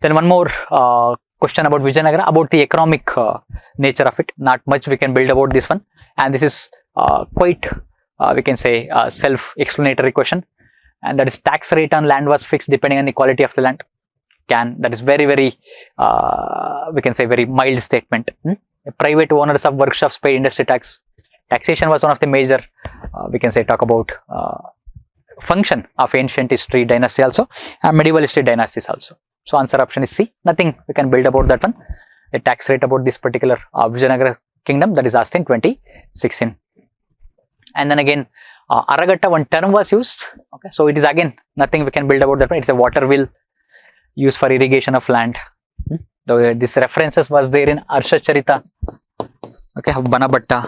Then one more question about Vijayanagara, about the economic nature of it. Not much we can build about this one, and this is quite we can say self-explanatory question, and that is tax rate on land was fixed depending on the quality of the land. That is very we can say very mild statement. Private owners of workshops pay industry tax. Taxation was one of the major we can say talk about function of ancient history dynasty also, and medieval history dynasties also. So answer option is C. Nothing we can build about that one. The tax rate about this particular Vijayanagara kingdom, that is asked in 2016. And then again Aragatta, one term was used. Okay, so it is again nothing we can build about that one. It's a water wheel used for irrigation of land. This references was there in Arshacharita. Okay, of Banabhatta.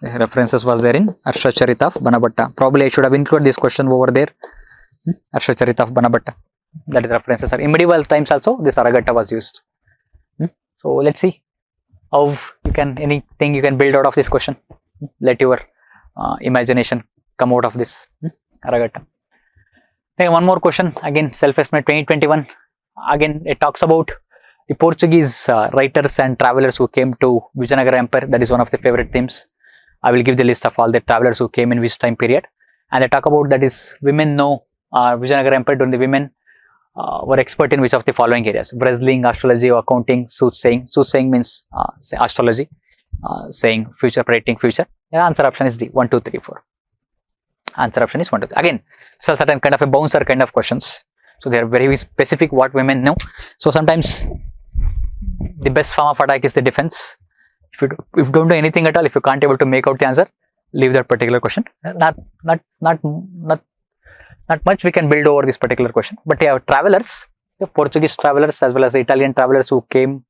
References was there in Arshacharita of Banabhatta. Probably I should have included this question over there. Arshacharita of Banabhatta. That is references are in medieval times also this Aragatta was used. So let's see how you can, anything you can build out of this question. Let your imagination come out of this Aragatta. Then one more question, again self-estimate 2021. Again it talks about the Portuguese writers and travelers who came to Vijayanagara Empire. That is one of the favorite themes. I will give the list of all the travelers who came in which time period, and they talk about that is women know Vijayanagara Empire. During the women were expert in which of the following areas: wrestling, astrology, accounting, soothsaying. Soothsaying means astrology, saying future, predicting future. The answer option is D, 1, 2, 3, 4. Answer option is 1, 2, 3. Again, so certain kind of a bouncer kind of questions. So they are very specific what women know. So sometimes the best form of attack is the defense. If you don't do anything at all, if you can't able to make out the answer, leave that particular question. Not much we can build over this particular question. But yeah, travelers, the Portuguese travelers as well as the Italian travelers who came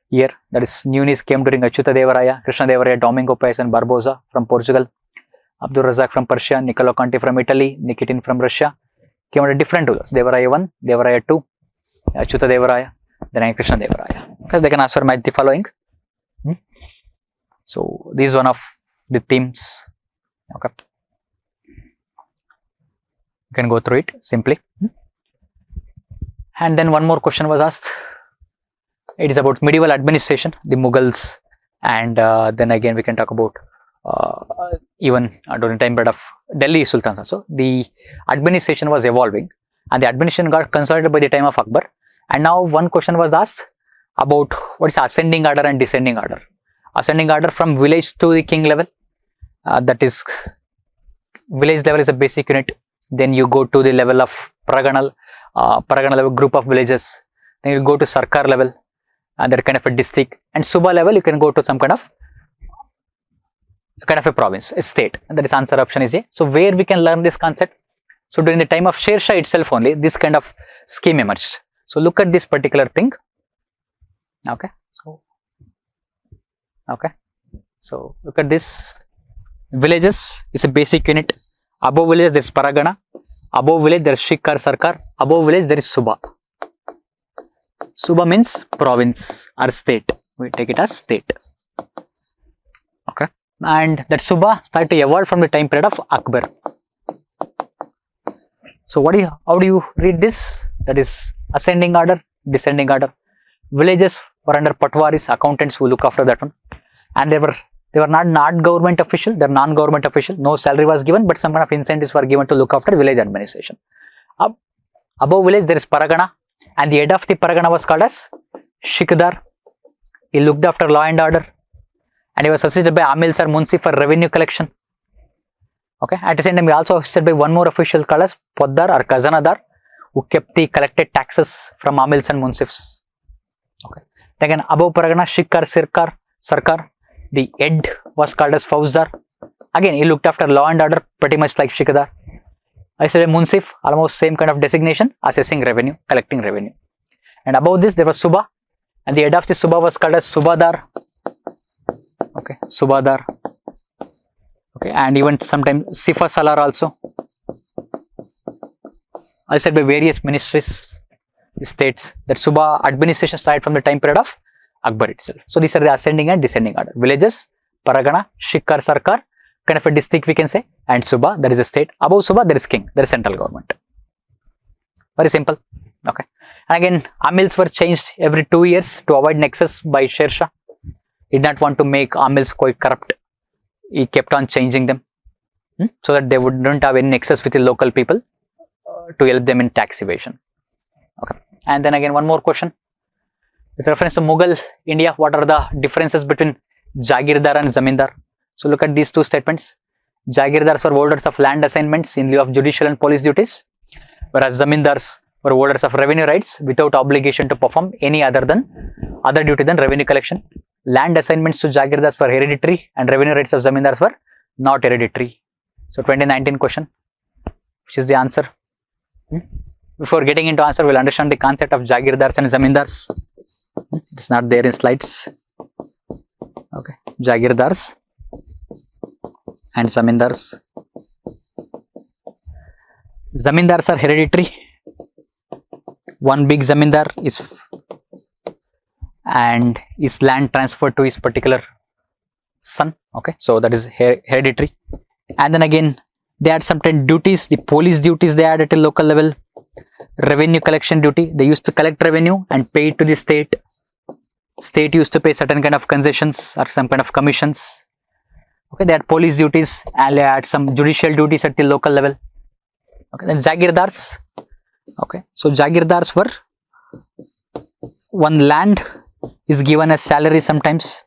here, that is Nunes came during Achyuta Devaraya, Krishna Devaraya, Domingo Paez and Barbosa from Portugal, Abdul Razak from Persia, Niccolo Conti from Italy, Nikitin from Russia, came under different rulers. Devaraya 1, Devaraya 2, Achyuta Devaraya, then Krishna Devaraya. Okay, they can answer match the following. So this is one of the themes. Okay, you can go through it simply. And then one more question was asked. It is about medieval administration, the Mughals, and then again we can talk about even during the time period of Delhi Sultans also. The administration was evolving, and the administration got consolidated by the time of Akbar. And now one question was asked about what is ascending order and descending order. Ascending order from village to the king level. That is, village level is a basic unit. Then you go to the level of Paraganal level group of villages. Then you go to Sarkar level, and that kind of a district. And Suba level, you can go to some kind of a province, a state. And that is answer option is A. So where we can learn this concept? So during the time of Sher Shah itself only, this kind of scheme emerged. So look at this particular thing. Okay. So look at this. Villages is a basic unit. Above village there is Paragana. Above village there is Shikkar Sarkar. Above village there is Suba. Suba means province or state. We take it as state. Okay. And that Suba started to evolve from the time period of Akbar. So how do you read this? That is ascending order, descending order. Villages were under patwaris, accountants who look after that one. And they were not government official, they are non-government official. No salary was given, but some kind of incentives were given to look after village administration. Above village there is Paragana, and the head of the Paragana was called as Shikdar. He looked after law and order, and he was assisted by Amil Sar Munsi for revenue collection. Okay, at the same time he also assisted by one more official called as Poddar or Kazanadar, who kept the collected taxes from Amils and Munsifs. Okay, then again above Paragana Shikkar Sarkar, the head was called as Fauzdar. Again he looked after law and order pretty much like Shikdar. I said Munsif, almost same kind of designation, assessing revenue, collecting revenue. And above this there was Suba, and the head of the Suba was called as Subadar. Okay, Subadar. Okay, and even sometimes Sifa Salar also. I said by various ministries, states, that Suba administration started from the time period of Akbar itself. So these are the ascending and descending order. Villages, Paragana, Shikkar Sarkar, kind of a district we can say, and Suba, that is a state. Above Suba there is king, there is central government. Very simple. Okay. And again, amils were changed every 2 years to avoid nexus by Sher Shah. He did not want to make amils quite corrupt. He kept on changing them so that they wouldn't have any nexus with the local people to help them in tax evasion. Okay. And then again, one more question. With reference to Mughal India, what are the differences between Jagirdar and Zamindar? So look at these two statements. Jagirdars were holders of land assignments in lieu of judicial and police duties, whereas Zamindars were holders of revenue rights without obligation to perform any other duty than revenue collection. Land assignments to Jagirdars were hereditary and revenue rights of Zamindars were not hereditary. So 2019 question, which is the answer. Before getting into answer, we'll understand the concept of Jagirdars and Zamindars. It's not there in slides. Okay, Jagirdars and Zamindars. Zamindars are hereditary. One big Zamindar is and his land transferred to his particular son. Okay, so that is hereditary. And then again, they had certain duties, the police duties they had at a local level, revenue collection duty. They used to collect revenue and pay it to the state. State used to pay certain kind of concessions or some kind of commissions. Okay, they had police duties and they had some judicial duties at the local level. Okay, then Jagirdars. Okay, so Jagirdars were, one land is given as salary sometimes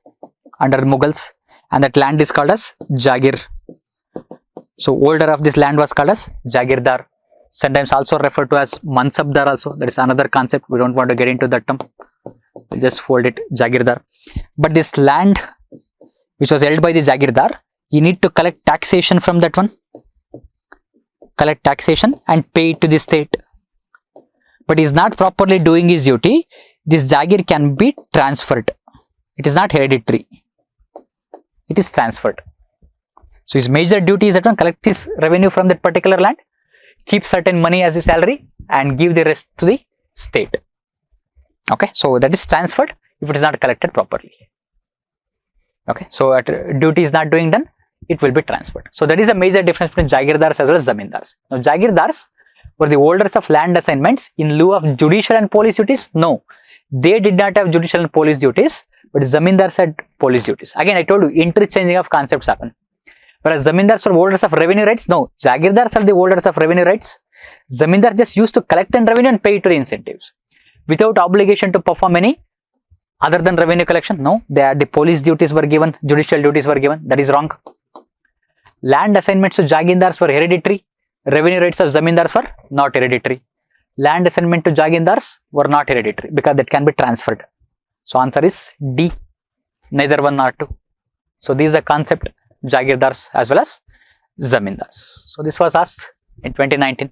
under Mughals, and that land is called as Jagir. So holder of this land was called as Jagirdar. Sometimes also referred to as Mansabdar also. That is another concept. We don't want to get into that term. We'll just hold it Jagirdar. But this land which was held by the Jagirdar, you need to collect taxation from that one. Collect taxation and pay it to the state. But he is not properly doing his duty. This Jagir can be transferred. It is not hereditary. It is transferred. So his major duty is that one, collect this revenue from that particular land, keep certain money as a salary and give the rest to the state. Okay, so that is transferred if it is not collected properly. Okay, so at duty is not doing done, it will be transferred. So that is a major difference between Jagirdars as well as Zamindars. Now Jagirdars were the holders of land assignments in lieu of judicial and police duties. No, they did not have judicial and police duties, but Zamindars had police duties. Again, I told you, interchanging of concepts happen. Whereas Zamindars were holders of revenue rights. No, Jagirdars are the holders of revenue rights. Zamindar just used to collect and revenue and pay to the incentives without obligation to perform any other than revenue collection. No, they had the police duties were given, judicial duties were given. That is wrong. Land assignments to Jagirdars were hereditary. Revenue rights of Zamindars were not hereditary. Land assignment to Jagirdars were not hereditary because that can be transferred. So answer is D, neither one nor two. So this is the concept, Jagirdars as well as Zamindars. So this was asked in 2019.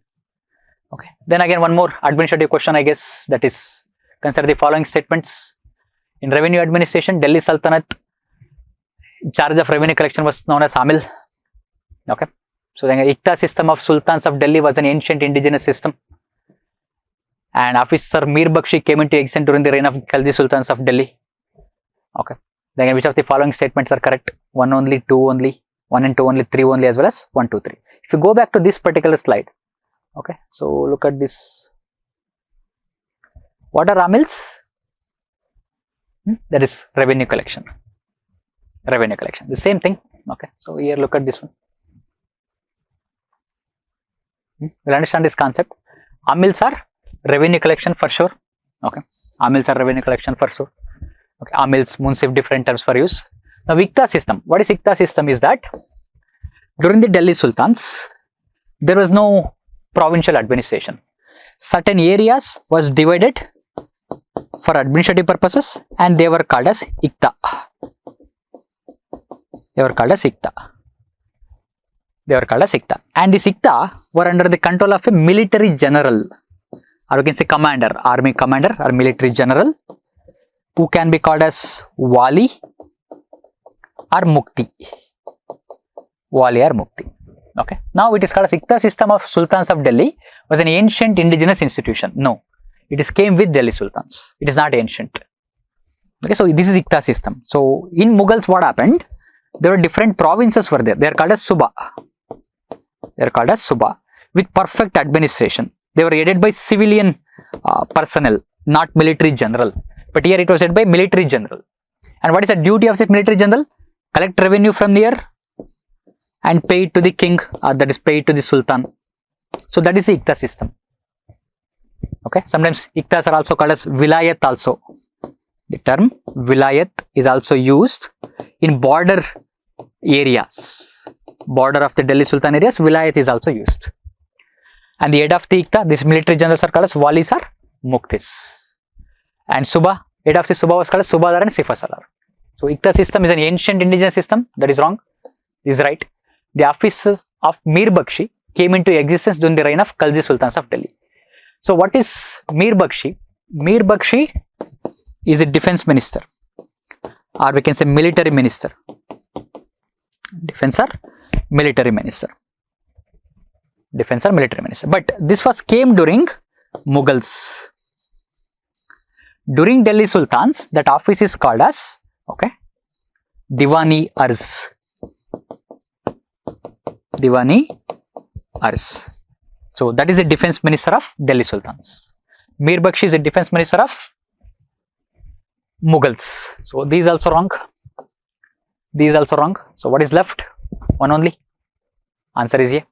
Okay. Then again, one more administrative question, I guess, that is, consider the following statements. In revenue administration, Delhi Sultanate, in charge of revenue collection was known as Amil. Okay. So the Ikta system of Sultans of Delhi was an ancient indigenous system. And Officer Mir Bakshi came into existence during the reign of Khalji Sultans of Delhi. Okay. Then which of the following statements are correct? 1 only, 2 only, 1 and 2 only, 3 only, as well as 1, 2, 3. If you go back to this particular slide, okay, so look at this. What are Amils? That is revenue collection. Revenue collection, the same thing. Okay, so here look at this one. We'll understand this concept. Amils are revenue collection for sure. Okay, Amils are revenue collection for sure. Okay, Amils, Munsif, different terms for use. Now, Ikta system. What is Ikta system is that during the Delhi Sultans, there was no provincial administration. Certain areas was divided for administrative purposes and they were called as Ikta. They were called as Ikta. They were called as Ikta. And this Ikta were under the control of a military general, or you can say commander, army commander or military general, who can be called as Wali or Mukti. Wali or Mukti. Okay. Now it is called as Ikta system of Sultans of Delhi was an ancient indigenous institution. No, it is came with Delhi Sultans. It is not ancient. Okay, so this is Ikta system. So in Mughals, what happened? There were different provinces were there. They are called as Suba. They are called as Suba with perfect administration. They were headed by civilian personnel, not military general. But here it was said by military general. And what is the duty of this military general? Collect revenue from the air and pay it to the king, that is pay it to the sultan. So that is the Iqta system. Okay, sometimes Iqtas are also called as vilayat also. The term vilayat is also used in border areas. Border of the Delhi Sultan areas, vilayat is also used. And the head of the Iqta, these military generals are called as walis or muktis. And Suba, head of the Suba was called as Subadar and Sifasalar. So Iqta system is an ancient indigenous system. That is wrong. This is right. The offices of Mir Bakshi came into existence during the reign of Khalji Sultans of Delhi. So what is Mir Bakshi? Mir Bakshi is a defense minister, or we can say military minister. Defense or military minister. Defense or military minister. But this was came during Mughals. During Delhi Sultans, that office is called as, okay, Diwani Arz. Diwani Arz. So that is the defense minister of Delhi Sultans. Mir Bakshi is a defense minister of Mughals. So these also wrong. These also wrong. So what is left? One only. Answer is A.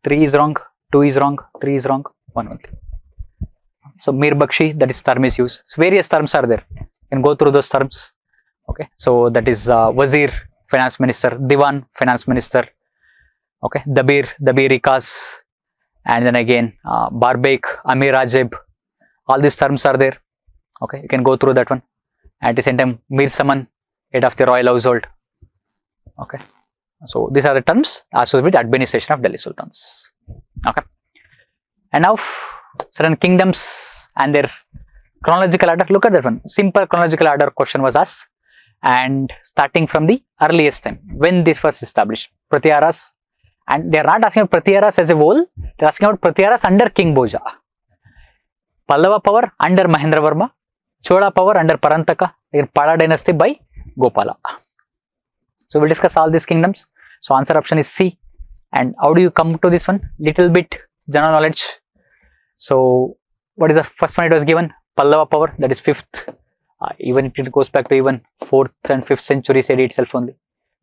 3 is wrong. 2 is wrong. 3 is wrong. 1 only. So Mir Bakshi, that is term is used. So various terms are there. You can go through those terms. Okay. So that is Wazir, finance minister, Diwan, finance minister. Okay. Dabir Rikas, and then again Barbek, Amir Rajib. All these terms are there. Okay. You can go through that one. At the same time, Mir Saman, head of the royal household. Okay. So these are the terms associated with administration of Delhi Sultans. Okay. And now certain kingdoms and their chronological order. Look at that one. Simple chronological order question was asked, and starting from the earliest time when this was established. Pratiharas, and they are not asking about Pratiharas as a whole. They are asking about Pratiharas under King Bhoja. Pallava power under Mahendra Varma. Chola power under Parantaka. In Pada dynasty by Gopala. So we'll discuss all these kingdoms. So answer option is C. And how do you come to this one? Little bit general knowledge. So what is the first one it was given? Pallava power, that is 5th. Even it goes back to even 4th and 5th century said itself only.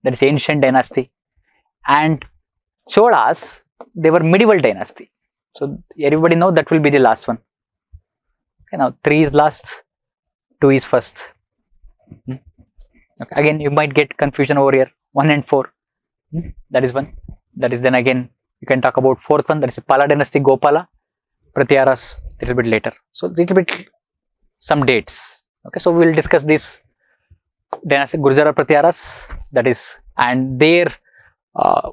That is ancient dynasty. And Cholas, they were medieval dynasty. So everybody know that will be the last one. Okay, now 3 is last, 2 is first. Okay. Again, you might get confusion over here. 1 and 4. That is one. That is then again, you can talk about 4th one. That is Pala dynasty, Gopala. Pratiharas, a little bit later. So little bit some dates. Okay, so we will discuss this dynasty Gurjara Pratiharas, that is, and their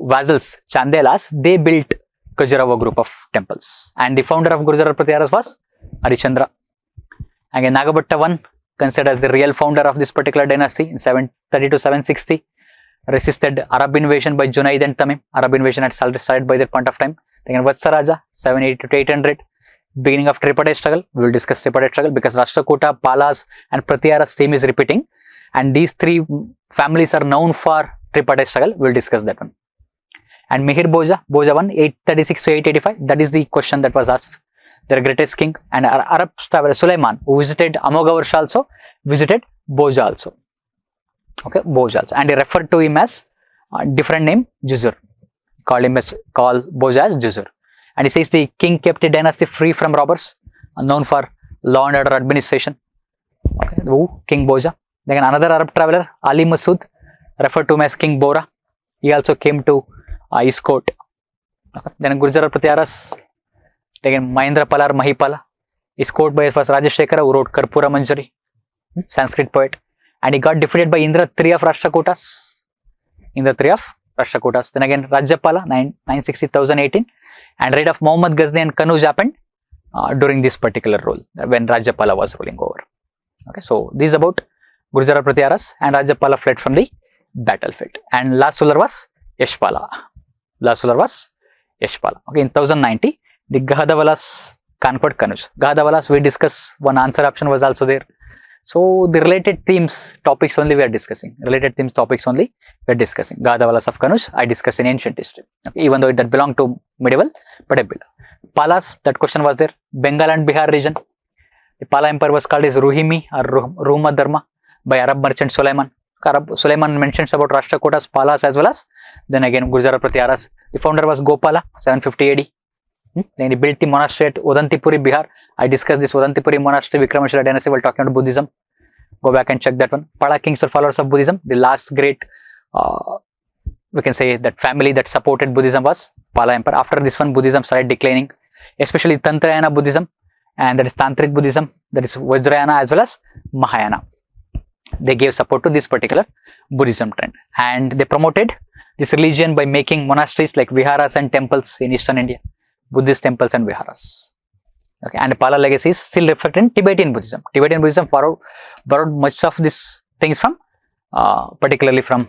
vassals Chandelas, they built Khajuraho group of temples, and the founder of Gurjara Pratiharas was Harishchandra. Again, Nagabhatta I, considered as the real founder of this particular dynasty in 730 to 760, resisted Arab invasion by Junaid and Tamim. Arab invasion had started by that point of time. Then Vatsaraja, 780 to 800, beginning of tripartite struggle. We will discuss tripartite struggle because Rashtrakuta, Palas and Pratiharas theme is repeating, and these 3 families are known for tripartite struggle. We will discuss that one. And Mihir Bhoja, Bhoja 1, 836 to 885, that is the question that was asked. Their greatest king. And Arab traveler Suleiman, who visited Amogha also, visited Bhoja also. Okay, Bhoja also. And he referred to him as different name, Juzur. Called Bhoja as Juzur. And he says the king kept a dynasty free from robbers, known for law and order administration. Okay, King Bhoja. Then another Arab traveler, Ali Masud, referred to him as King Bora. He also came to his court. Okay. Then Gurjara Pratiharas. Then Mahendra Pala or Mahipala. His court by was Rajashekara, who wrote Karpura Manjari, Sanskrit poet. And he got defeated by Indra III of Rashtrakutas. Indra III of Rashtrakutas. Then again Rajapala, 960,018. And raid of Muhammad Ghazni and Kanuj happened during this particular rule, when Rajapala was ruling over. Okay, so this is about Gurjara Pratiharas, and Rajapala fled from the battlefield. And last ruler was Yashpala. Last ruler was Yashpala. Okay, in 1090, the Gahadavalas conquered Kanuj. Gahadavalas, we discuss, one answer option was also there. So the related themes, topics only we are discussing. Related themes, topics only we are discussing. Gahadavalas of Kanuj, I discussed in ancient history. Okay, even though that belonged to medieval, but Palas, that question was there. Bengal and Bihar region. The Pala Empire was called as Ruhimi or Ruma Dharma by Arab merchant Suleiman. Suleiman mentions about Rashtrakutas, Palas as well as then again Gujarat Pratyaras. The founder was Gopala, 750 AD. Then he built the monastery at Udantipuri, Bihar. I discussed this Udantipuri monastery, Vikramashila dynasty while talking about Buddhism. Go back and check that one. Pala kings were followers of Buddhism. The last great, we can say that family that supported Buddhism was Pala Empire. After this one, Buddhism started declining, especially Tantrayana Buddhism, and that is Tantric Buddhism, that is Vajrayana as well as Mahayana. They gave support to this particular Buddhism trend, and they promoted this religion by making monasteries like viharas and temples in eastern India, Buddhist temples and viharas. Okay, and Pala legacy is still reflected in Tibetan Buddhism. Tibetan Buddhism borrowed much of these things from, particularly from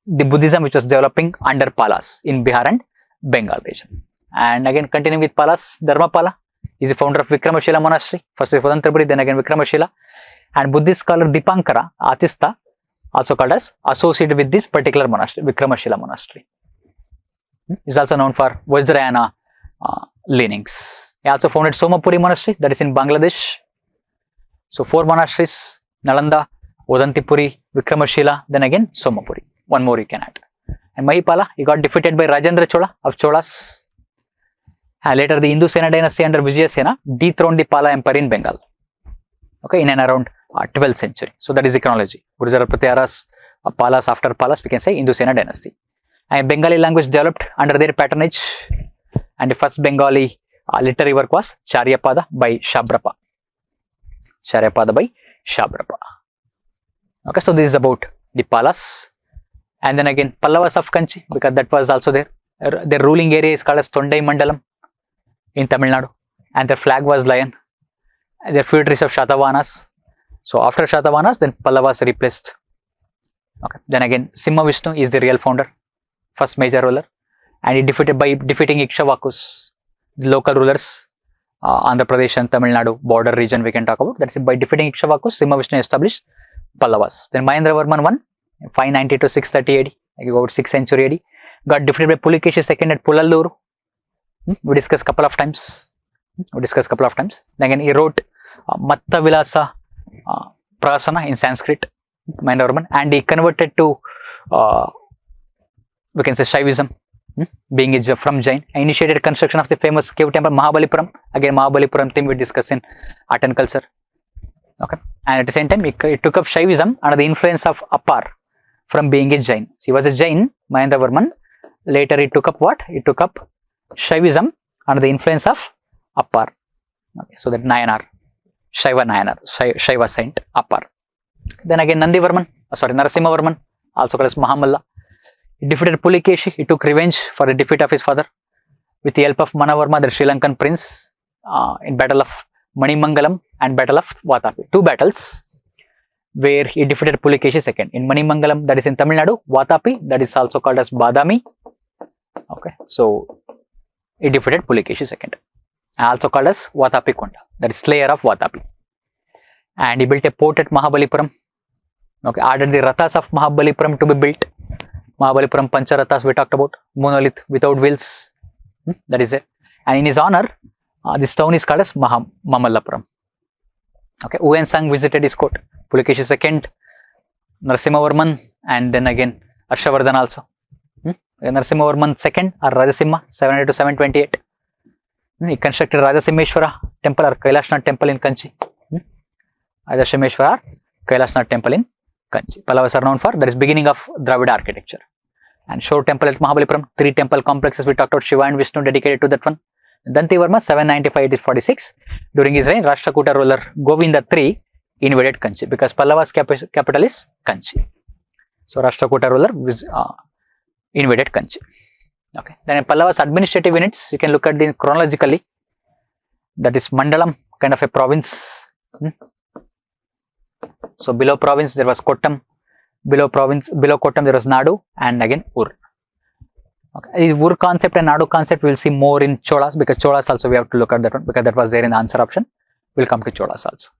the Buddhism which was developing under Palas in Bihar and Bengal region. And again, continuing with Palas, Dharmapala is the founder of Vikramashila monastery. First is Udantipuri, then again Vikramashila. And Buddhist scholar Dipankara, Atista, also called as associated with this particular monastery, Vikramashila monastery. Is also known for Vajrayana leanings. He also founded Somapuri monastery, that is in Bangladesh. So 4 monasteries: Nalanda, Udantipuri, Vikramashila, then again Somapuri. One more you can add. And Mahipala, he got defeated by Rajendra Chola of Cholas. And later the Hindu Sena dynasty under Vijayasena dethroned the Pala Empire in Bengal. Okay, in and around 12th century. So that is the chronology. Gujarat Pratyaras, Palas, after Palas we can say Hindu Sena dynasty. And Bengali language developed under their patronage. And the first Bengali literary work was Charyapada by Shabrapa. Charyapada by Shabrapa. Okay, so this is about the Palas. And then again Pallavas of Kanchi, because that was also there. Their ruling area is called as Tondai Mandalam in Tamil Nadu. And their flag was lion. Their feudatories of Shatavahanas. So after Shatavahanas, then Pallavas replaced. Okay. Then again Simha Vishnu is the real founder, first major ruler. And he defeated by defeating Ikshvakus, the local rulers, Andhra Pradesh and Tamil Nadu border region we can talk about. That's by defeating Ikshvakus, Simha Vishnu established Pallavas. Then Mahendravarman won 590 to 630 AD, like about 6th century AD. Got defeated by Pulikeshi II at Pulalluru. We discussed couple of times. Then again he wrote Matta Vilasa Prasana in Sanskrit, Mahendravarman, and he converted to we can say Shaivism, being from Jain. I initiated construction of the famous cave temple Mahabalipuram. Again Mahabalipuram theme we discussed in art and culture. Okay, and at the same time he took up Shaivism under the influence of Appar from being a Jain. So he was a Jain, Mahendravarman. Later he took up what? He took up Shaivism under the influence of Appar. Okay, so that Nayanar, Shaiva saint Appar. Then again Narasimhavarman, also called as Mahamalla. He defeated Pulikeshi. He took revenge for the defeat of his father with the help of Manavarma, the Sri Lankan prince, in battle of Manimangalam and battle of Vatapi. 2 battles where he defeated Pulikeshi II. In Manimangalam, that is in Tamil Nadu, Vatapi, that is also called as Badami. Okay, so he defeated Pulikeshi II, also called as Vatapi Konda, that is slayer of Vatapi. And he built a port at Mahabalipuram. Okay, ordered the Rathas of Mahabalipuram to be built. Mahabalipuram Pancharathas we talked about, monolith without wheels, that is it. And in his honor, this town is called as Mamallapuram. Okay, Uensang visited his court, Pulikeshi II, Narasimhavarman, and then again Harshavardhan also. Narasimhavarman II or Rajasimha, 700 to 728. He constructed Rajasimheshwara temple or Kailashnath temple in Kanchi. Rajasimheshwara or Kailashnath temple in Kanchi. Pallavas are known for, that is beginning of Dravida architecture. And Shore temple at Mahabalipuram, 3 temple complexes we talked about, Shiva and Vishnu dedicated to that one. Dantivarma 795 to 46. During his reign, Rashtrakuta ruler Govinda III invaded Kanchi because Pallavas capital is Kanchi. So Rashtrakuta ruler invaded Kanchi. Okay. Then in Pallavas administrative units, you can look at the chronologically. That is Mandalam, kind of a province. So below province there was Kottam, below Kottam there was Nadu, and again Ur. Okay. This Ur concept and Nadu concept we will see more in Cholas, because Cholas also we have to look at that one because that was there in the answer option. We'll come to Cholas also.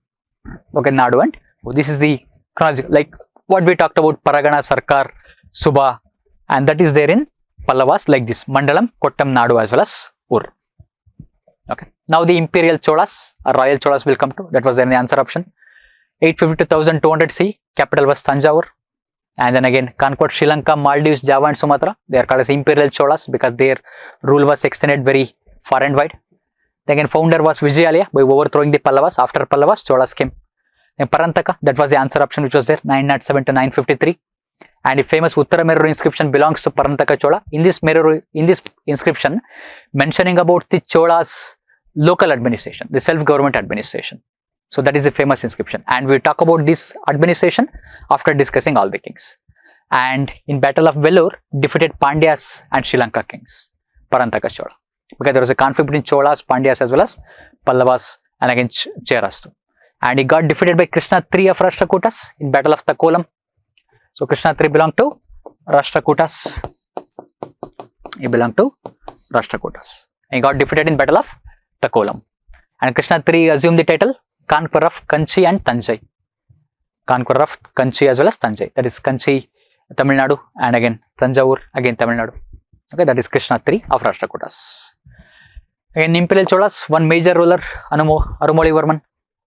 Okay, Nadu and Ur. This is the chronological, like what we talked about, Paragana, Sarkar, Subha, and that is there in Pallavas like this: Mandalam, Kottam, Nadu as well as Ur. Okay. Now the Imperial Cholas or Royal Cholas will come to. That was then the answer option. 850 to 1200 CE. Capital was Tanjavur. And then again, conquered Sri Lanka, Maldives, Java and Sumatra. They are called as Imperial Cholas because their rule was extended very far and wide. Then again, founder was Vijayalaya by overthrowing the Pallavas. After Pallavas, Cholas came. Then Parantaka, that was the answer option which was there, 907 to 953. And the famous Uttara Meru inscription belongs to Parantaka Chola. In this inscription, mentioning about the Cholas' local administration, the self-government administration. So that is the famous inscription. And we talk about this administration after discussing all the kings. And in Battle of Vellore, defeated Pandyas and Sri Lanka kings, Parantaka Chola. Because there was a conflict between Cholas, Pandyas as well as Pallavas and again Cheras too. And he got defeated by Krishna III of Rashtrakutas in Battle of Takolam. So Krishna III belonged to Rashtrakutas. He belonged to Rashtrakutas. He got defeated in Battle of Takolam. And Krishna III assumed the title Conqueror of Kanchi and Tanjai. Conqueror of Kanchi as well as Tanjai. That is Kanchi, Tamil Nadu, and again Tanjavur, again Tamil Nadu. Okay, that is Krishna III of Rashtrakutas. Again, Imperial Cholas, one major ruler, Arumolivarman,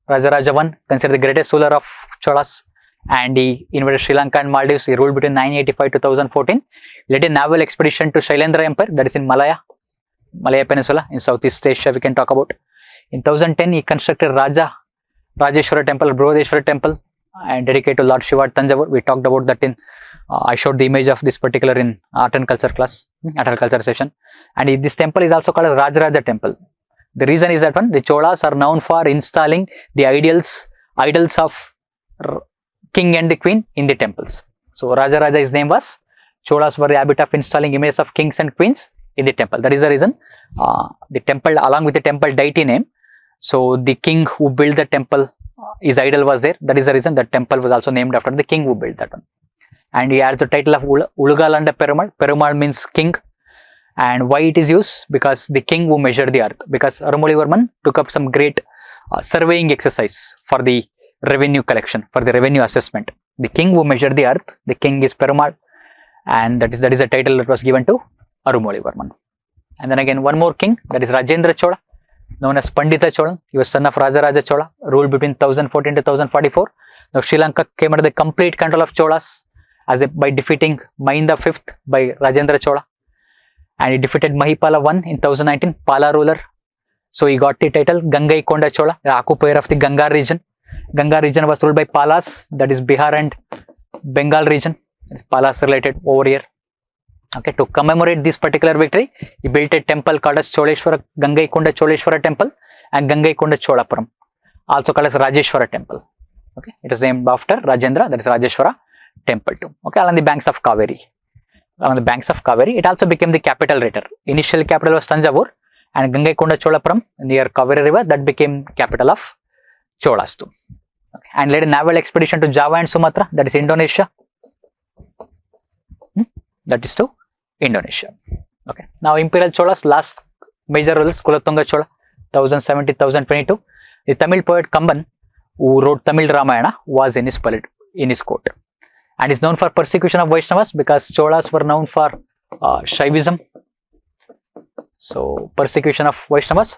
Rajaraja I, considered the greatest ruler of Cholas. And he invaded Sri Lanka and Maldives. He ruled between 985 to 2014. Led a naval expedition to Shailendra Empire, that is in Malaya Peninsula, in Southeast Asia we can talk about. In 2010, he constructed Rajeshwara Temple, Brihadeshwara Temple, and dedicated to Lord Shiva at Tanjavur. We talked about that in, I showed the image of this particular in art and culture class, art and culture session. And this temple is also called as Rajaraja Temple. The reason is that the Cholas are known for installing the idols of king and the queen in the temples. So Rajaraja, his name was. Cholas were the habit of installing images of kings and queens in the temple. That is the reason the temple, along with the temple deity name. So the king who built the temple, his idol was there. That is the reason that temple was also named after the king who built that one. And he adds the title of Ulugalanda Perumal. Perumal means king. And why it is used? Because the king who measured the earth. Because Arumolivarman took up some great surveying exercise for the revenue collection, for the revenue assessment. The king who measured the earth, the king is Perumal, and that is a title that was given to Arumolivarman. And then again, one more king, that is Rajendra Chola, known as Pandita Chola. He was son of Rajaraja Chola, ruled between 1014 to 1044. Now Sri Lanka came under the complete control of Cholas by defeating Mahinda V by Rajendra Chola. And he defeated Mahipala I in 1019, Pala ruler. So he got the title Gangaikonda Chola, the occupier of the Ganga region. Ganga region was ruled by Palas, that is Bihar and Bengal region. Palas related over here. Okay, to commemorate this particular victory, he built a temple called as Choleshwara, Gangaikonda Choleshwara temple and Gangaikonda Cholapuram, also called as Rajeshwara temple. Okay, it is named after Rajendra, that is Rajeshwara temple too. Okay, along the banks of Kaveri. It also became the capital later. Initial capital was Tanjavur, and Gangaikonda Cholapuram near Kaveri river, that became capital of Cholas too. Okay. And led a naval expedition to Java and Sumatra, that is Indonesia. That is to Indonesia. Okay. Now Imperial Cholas, last major rulers, Kulatunga Chola, 1070-1022. The Tamil poet Kamban, who wrote Tamil Ramayana, was in his court. And is known for persecution of Vaishnavas because Cholas were known for Shaivism. So persecution of Vaishnavas.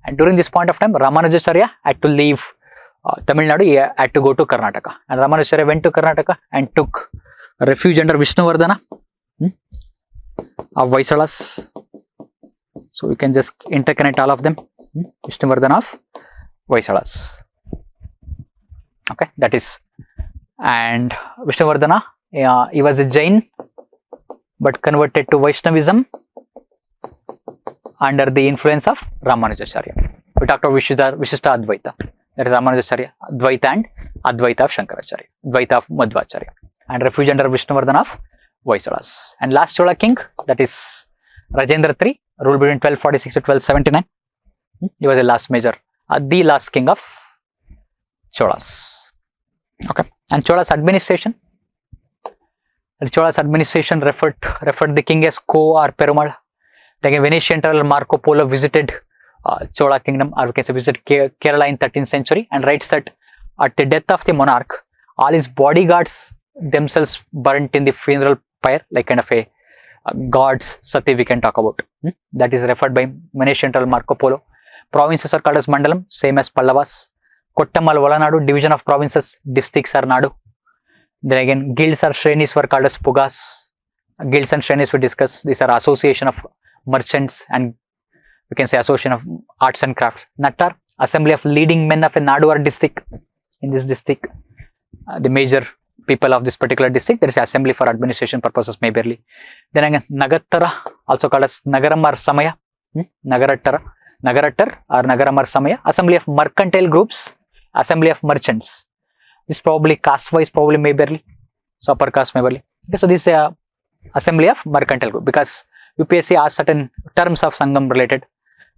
And during this point of time, Ramanujacharya had to leave Tamil Nadu. He had to go to Karnataka. And Ramanujacharya went to Karnataka and took refuge under Vishnuvardhana of Vaisalas. So we can just interconnect all of them. Vishnuvardhana of Vaisalas. Okay, that is. And Vishnuvardhana, he was a Jain but converted to Vaishnavism under the influence of Ramanujacharya. We talked about Vishishta Advaita, that is Ramanujacharya, Advaita and Advaita of Shankaracharya, Advaita of Madhvacharya, and refuge under Vishnuvardhana of Vaisalas. And last Chola king, that is Rajendra III, ruled between 1246 to 1279. He was the last major, the last king of Cholas. Okay, and Chola's administration. Chola's administration referred the king as Ko or Perumal. Then Venetian traveler Marco Polo visited Chola kingdom, or we can say visited Kerala in 13th century, and writes that at the death of the monarch, all his bodyguards themselves burnt in the funeral pyre, like kind of a god's sati we can talk about. That is referred by Venetian traveler Marco Polo. provinces are called as Mandalam, same as Pallavas. Kottamal Valanadu, division of provinces, districts are Nadu. Then again, guilds or Shrenis were called as Pugas. Guilds and Shrenis we discuss. These are association of merchants and we can say association of arts and crafts. Nattar, assembly of leading men of a Nadu or district. In this district, the major people of this particular district, there is assembly for administration purposes majorly. Then again, Nagattara, also called as Nagaram or Samaya. Nagarattar or Nagaram or Samaya, assembly of mercantile groups, assembly of merchants. This probably caste wise, probably majorly, so upper caste majorly. Okay, so this is assembly of mercantile group because UPSC asks certain terms of Sangam related,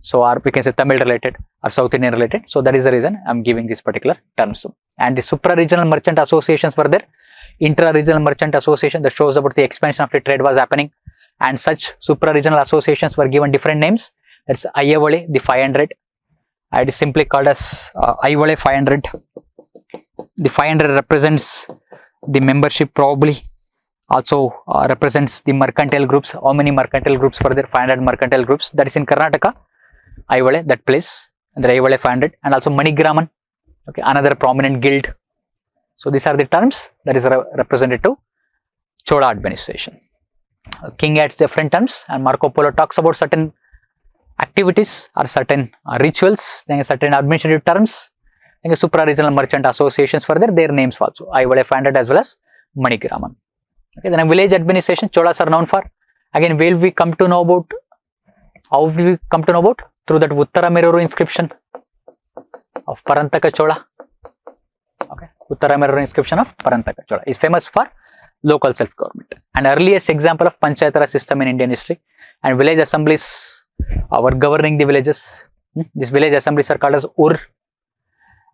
so or we can say Tamil related or South Indian related. So that is the reason I am giving this particular terms. And the supra-regional merchant associations were there. Intra-regional merchant association that shows about the expansion of the trade was happening, and such supra-regional associations were given different names. That's Ayyavale, the 500. It is simply called as Ayyavale 500. The 500 represents the membership, probably also represents the mercantile groups. How many mercantile groups were there? 500 mercantile groups. That is in Karnataka, Ayyavale, that place, and the Ayyavale 500, and also Manigraman, okay, another prominent guild. So these are the terms that is represented to Chola administration. King adds different terms, and Marco Polo talks about certain activities or certain rituals, then certain administrative terms. Then supra-regional merchant associations further, their names also, Ayyavale 500 as well as Manigraman. Okay, then a village administration, Cholas are known for. Again, will we come to know about, how will we come to know about? Through that Uttara Meruru inscription of Parantaka Chola. Okay, Uttara Meruru inscription of Parantaka Chola is famous for local self-government. And earliest example of Panchayat Raj system in Indian history, and village assemblies were governing the villages. These village assemblies are called as UR,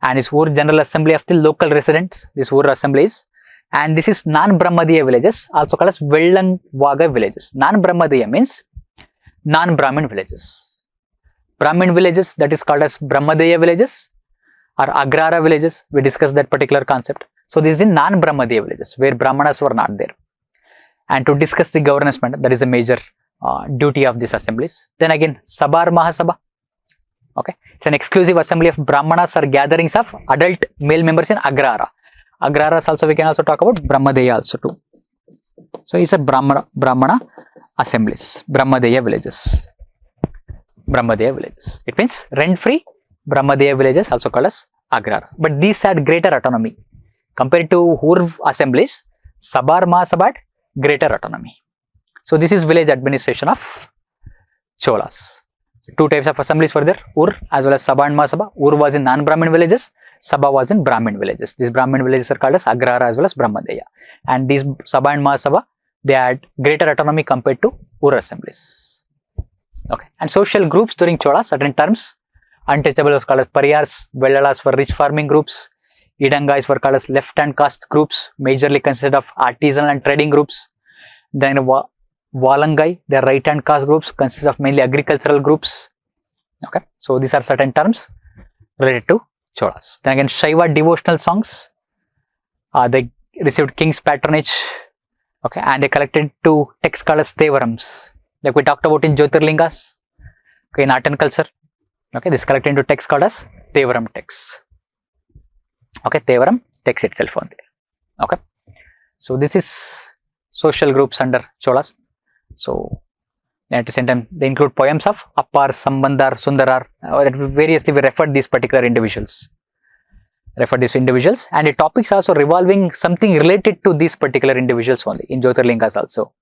and is UR General Assembly of the local residents. This UR assemblies, and this is non-Brahmadiya villages, also called as Vellanvaga villages. Non-Brahmadiya means non-Brahmin villages. Brahmin villages, that is called as Brahmadiya villages or Agrara villages. We discussed that particular concept. So this is in non-Brahmadiya villages where Brahmanas were not there. And to discuss the governance matter, that is a major duty of these assemblies. Then again, Sabha or Mahasabha. Okay, it's an exclusive assembly of Brahmanas or gatherings of adult male members in Agrara. Agraras also we can also talk about Brahmadeya also too. So it's a Brahmana assemblies, Brahmadeya villages. Brahmadeya villages. It means rent-free Brahmadeya villages, also called as Agrara. But these had greater autonomy compared to Urv assemblies. Sabha or Mahasabha had greater autonomy. So this is village administration of Cholas. Two types of assemblies were there, Ur as well as Sabha and Mahasabha. Ur was in non-Brahmin villages, Sabha was in Brahmin villages. These Brahmin villages are called as Agrara as well as Brahmadeya. And these Sabha and Mahasabha, they had greater autonomy compared to Ur assemblies. Okay. And social groups during Chola, certain terms. Untouchable was called as Pariyars, Vellalas were rich farming groups, Idangais were called as left-hand caste groups, majorly consisted of artisanal and trading groups. Then Valangai, their right-hand caste groups, consist of mainly agricultural groups. Okay, so these are certain terms related to Cholas. Then again, Shaiva devotional songs, they received king's patronage. Okay, and they collected two texts called as Tevarams, like we talked about in Jyotirlingas. Okay, in art and culture. Okay, this collected into text called as Tevaram texts. Okay, Tevaram text itself on there. Okay, so this is social groups under Cholas. So at the same time, they include poems of Appar, Sambandar, Sundarar, or variously we referred these particular individuals. And the topics also revolving something related to these particular individuals only in Jyotirlingas also.